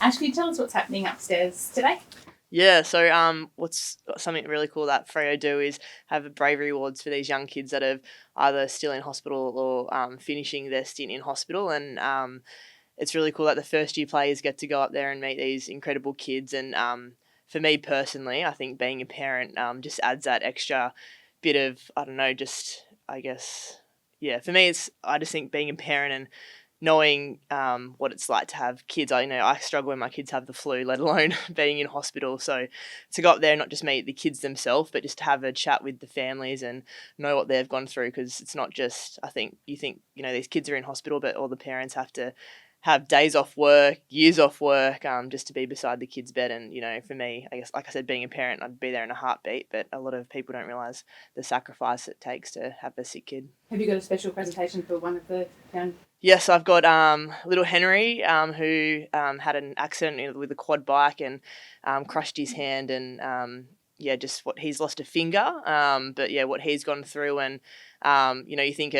Ash, can you tell us what's happening upstairs today? Yeah, so what's something really cool that Freo do is have bravery awards for these young kids that are either still in hospital or finishing their stint in hospital, and it's really cool that the first year players get to go up there and meet these incredible kids. And for me personally, I think being a parent just adds that extra bit of, I don't know, just I guess, yeah. For me, I just think being a parent and knowing what it's like to have kids. I struggle when my kids have the flu, let alone being in hospital. So to go up there and not just meet the kids themselves, but just to have a chat with the families and know what they've gone through, because it's not just, I think you think, these kids are in hospital, but all the parents have to have days off work, years off work, just to be beside the kid's bed. And, for me, I guess, like I said, being a parent, I'd be there in a heartbeat, but a lot of people don't realise the sacrifice it takes to have a sick kid. Have you got a special presentation for one of the young? Yes, I've got little Henry, who had an accident with a quad bike and crushed his hand, and just what he's lost a finger. But yeah, what he's gone through, and you think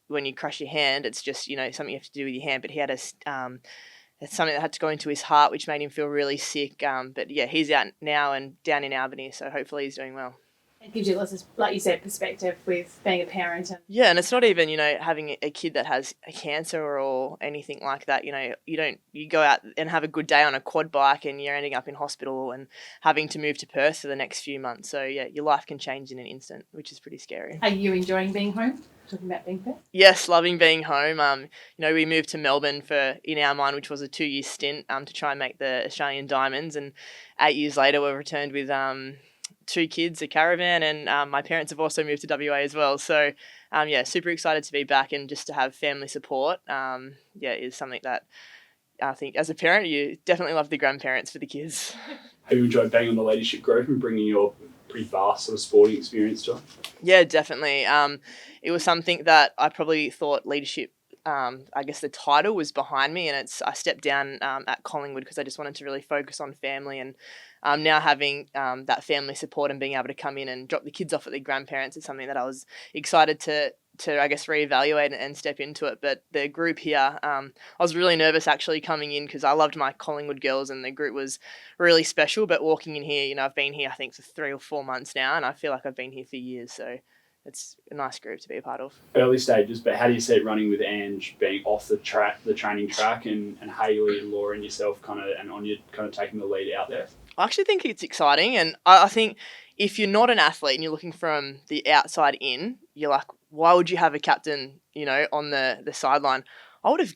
when you crush your hand, it's just something you have to do with your hand. But he had it's something that had to go into his heart, which made him feel really sick. But yeah, he's out now and down in Albany, so hopefully he's doing well. It gives you lots of, like you said, perspective with being a parent. Yeah, and it's not even, having a kid that has a cancer or anything like that. You go out and have a good day on a quad bike and you're ending up in hospital and having to move to Perth for the next few months. So yeah, your life can change in an instant, which is pretty scary. Are you enjoying being home? Talking about being Perth? Yes, loving being home. We moved to Melbourne in our mind, which was a 2-year stint to try and make the Australian Diamonds, and 8 years later we returned with 2 kids, a caravan, and my parents have also moved to WA as well. So, super excited to be back and just to have family support. Is something that I think as a parent, you definitely love the grandparents for the kids. Have you enjoyed being on the leadership group and bringing your pretty vast sort of sporting experience to it? Yeah, definitely. It was something that I probably thought leadership, I guess the title was behind me, and I stepped down at Collingwood because I just wanted to really focus on family, and now having that family support and being able to come in and drop the kids off at their grandparents is something that I was excited to I guess reevaluate and step into it. But the group here, I was really nervous actually coming in because I loved my Collingwood girls and the group was really special. But walking in here, I've been here I think for 3 or 4 months now, and I feel like I've been here for years. So it's a nice group to be a part of. Early stages, but how do you see it running with Ange being off the training track, and Hayley and Laura and yourself and Anya kind of taking the lead out there? I actually think it's exciting, and I think if you're not an athlete and you're looking from the outside in, you're like, why would you have a captain, on the sideline? I would have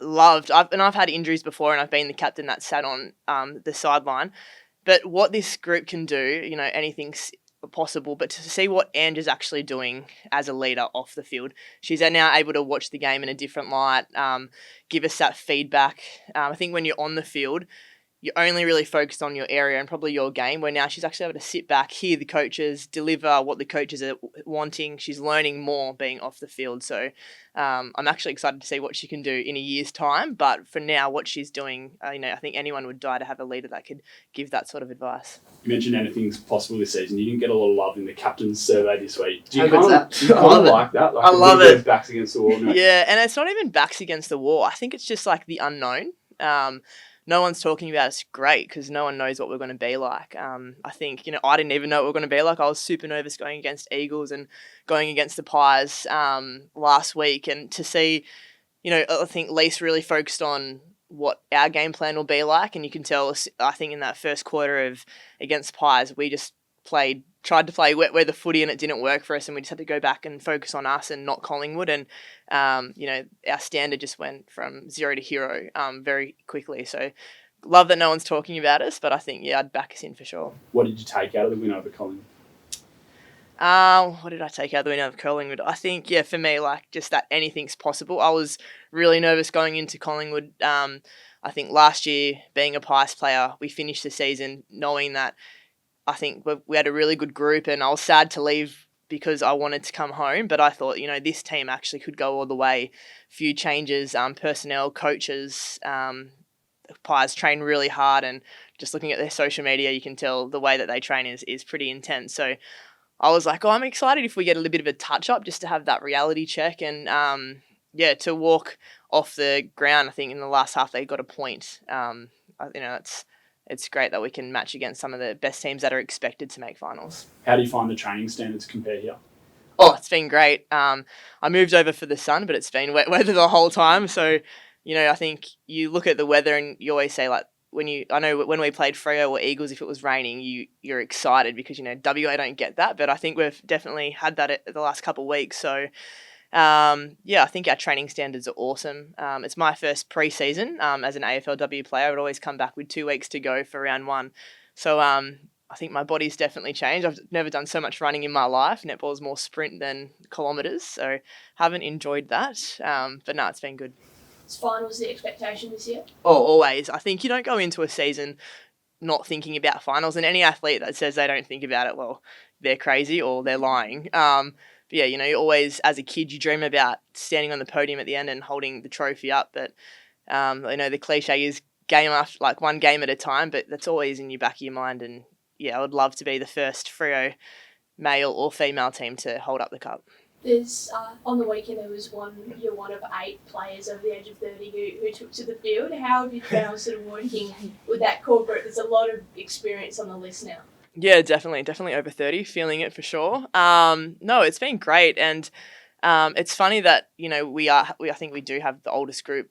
loved, I've had injuries before and I've been the captain that sat on the sideline, but what this group can do, anything's possible, but to see what Ange is actually doing as a leader off the field, she's now able to watch the game in a different light, give us that feedback. I think when you're on the field, you're only really focused on your area and probably your game, where now she's actually able to sit back, hear the coaches, deliver what the coaches are wanting. She's learning more being off the field. So I'm actually excited to see what she can do in a year's time. But for now, what she's doing, I think anyone would die to have a leader that could give that sort of advice. You mentioned anything's possible this season. You didn't get a lot of love in the captain's survey this week. Do you kind of like that? Like I love it. Backs against the wall. Yeah, and it's not even backs against the wall. I think it's just like the unknown. No one's talking about it's great because no one knows what we're going to be like. I think, I didn't even know what we were going to be like. I was super nervous going against Eagles and going against the Pies last week. And to see, I think Lise really focused on what our game plan will be like. And you can tell, I think in that first quarter against Pies, we just tried to play where the footy and it didn't work for us, and we just had to go back and focus on us and not Collingwood. And our standard just went from 0 to hero very quickly. So love that no one's talking about us, but I think I'd back us in for sure. What did you take out of the win over Collingwood? What did I take out of the win over Collingwood? I think for me, like just that anything's possible. I was really nervous going into Collingwood. I think last year, being a Pies player, we finished the season knowing that I think we had a really good group, and I was sad to leave because I wanted to come home. But I thought, this team actually could go all the way. Few changes, personnel, coaches. The Pies train really hard, and just looking at their social media, you can tell the way that they train is pretty intense. So I was like, I'm excited if we get a little bit of a touch up just to have that reality check. And to walk off the ground, I think in the last half they got a point. it's great that we can match against some of the best teams that are expected to make finals. How do you find the training standards compare here? Oh, it's been great. I moved over for the sun, but it's been wet weather the whole time. So, I think you look at the weather and you always say, like, I know when we played Freo or Eagles, if it was raining, you're excited because, WA don't get that. But I think we've definitely had that the last couple of weeks. So, I think our training standards are awesome. It's my first pre-season as an AFLW player. I would always come back with 2 weeks to go for round one. So, I think my body's definitely changed. I've never done so much running in my life. Netball is more sprint than kilometres, so haven't enjoyed that. But no, it's been good. Is finals the expectation this year? Oh, always. I think you don't go into a season not thinking about finals, and any athlete that says they don't think about it, well, they're crazy or they're lying. But yeah, you always, as a kid, you dream about standing on the podium at the end and holding the trophy up. But the cliche is game after, like one game at a time, but that's always in your back of your mind. And yeah, I would love to be the first Freo male or female team to hold up the cup. There's on the weekend you're one of 8 players over the age of 30 who took to the field. How have you found sort of working with that core group? There's a lot of experience on the list now. Yeah, definitely over 30, feeling it for sure. No, it's been great, and it's funny that I think we do have the oldest group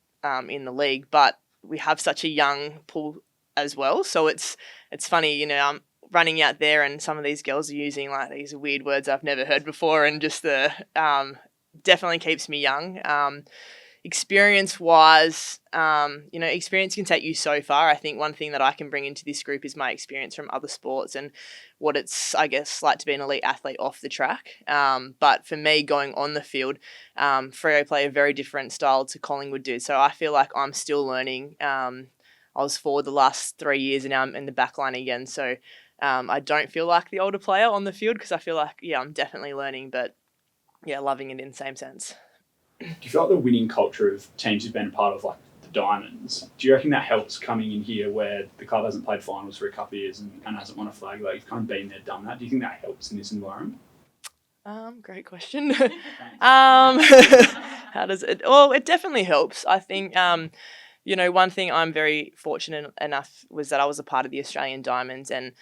in the league, but we have such a young pool as well. So it's funny, I'm running out there and some of these girls are using like these weird words I've never heard before, and just the definitely keeps me young. Experience-wise, experience can take you so far. I think one thing that I can bring into this group is my experience from other sports and what it's, I guess, like to be an elite athlete off the track. But for me, going on the field, Freo play a very different style to Collingwood do. So I feel like I'm still learning. I was forward the last 3 years and now I'm in the back line again. So I don't feel like the older player on the field because I feel like, I'm definitely learning, but yeah, loving it in the same sense. Do you feel like the winning culture of teams you've been a part of, like the Diamonds, do you reckon that helps coming in here where the club hasn't played finals for a couple of years and hasn't won a flag? Like, you've kind of been there, done that. Do you think that helps in this environment? Great question. How does it? Well, it definitely helps. I think, one thing I'm very fortunate enough was that I was a part of the Australian Diamonds, and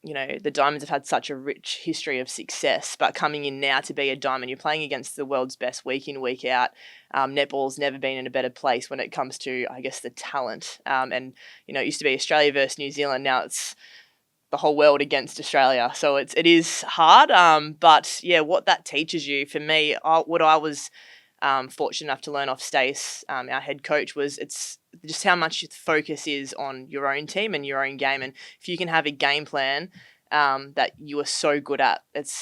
the Diamonds have had such a rich history of success, but coming in now to be a Diamond, you're playing against the world's best week in, week out. Netball's never been in a better place when it comes to, I guess, the talent. And it used to be Australia versus New Zealand. Now it's the whole world against Australia. So it is hard. But yeah, what that teaches you, for me, what I was fortunate enough to learn off Stace, our head coach, was it's just how much focus is on your own team and your own game. And if you can have a game plan that you are so good at,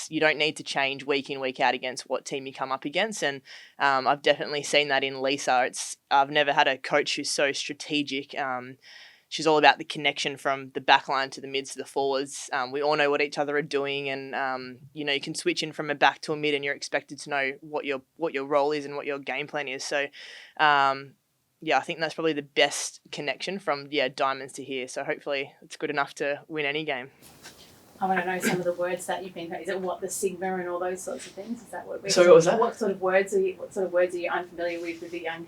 you don't need to change week in, week out against what team you come up against. And I've definitely seen that in Lisa. I've never had a coach who's so strategic. She's all about the connection from the back line to the mids to the forwards. We all know what each other are doing, and you can switch in from a back to a mid, and you're expected to know what your role is and what your game plan is. So, I think that's probably the best connection from Diamonds to here. So hopefully it's good enough to win any game. I want to know some of the words that you've been. Is it what the Sigma and all those sorts of things? Is that what? Sorry, what was that? What sort of words are you unfamiliar with the young?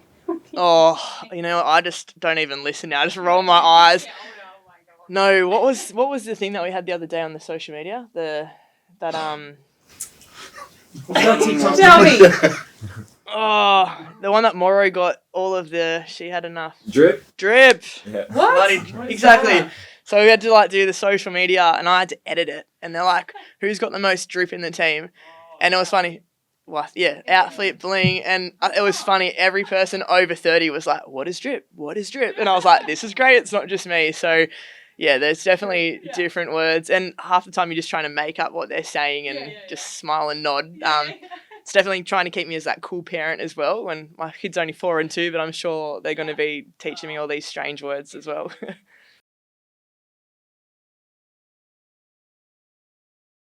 Oh, I just don't even listen now. I just roll my eyes. No, what was the thing that we had the other day on the social media? Tell me. Oh, the one that Morrow got all of she had enough. Drip. Yeah. What? Exactly. So we had to do the social media and I had to edit it. And they're like, who's got the most drip in the team? And it was funny. Well, yeah, outflip, bling. And it was funny. Every person over 30 was like, what is drip? What is drip? And I was like, this is great. It's not just me. So yeah, there's definitely different words. And half the time you're just trying to make up what they're saying and just smile and nod. It's definitely trying to keep me as that cool parent as well. When my kid's only 4 and 2, but I'm sure they're going to be teaching me all these strange words as well.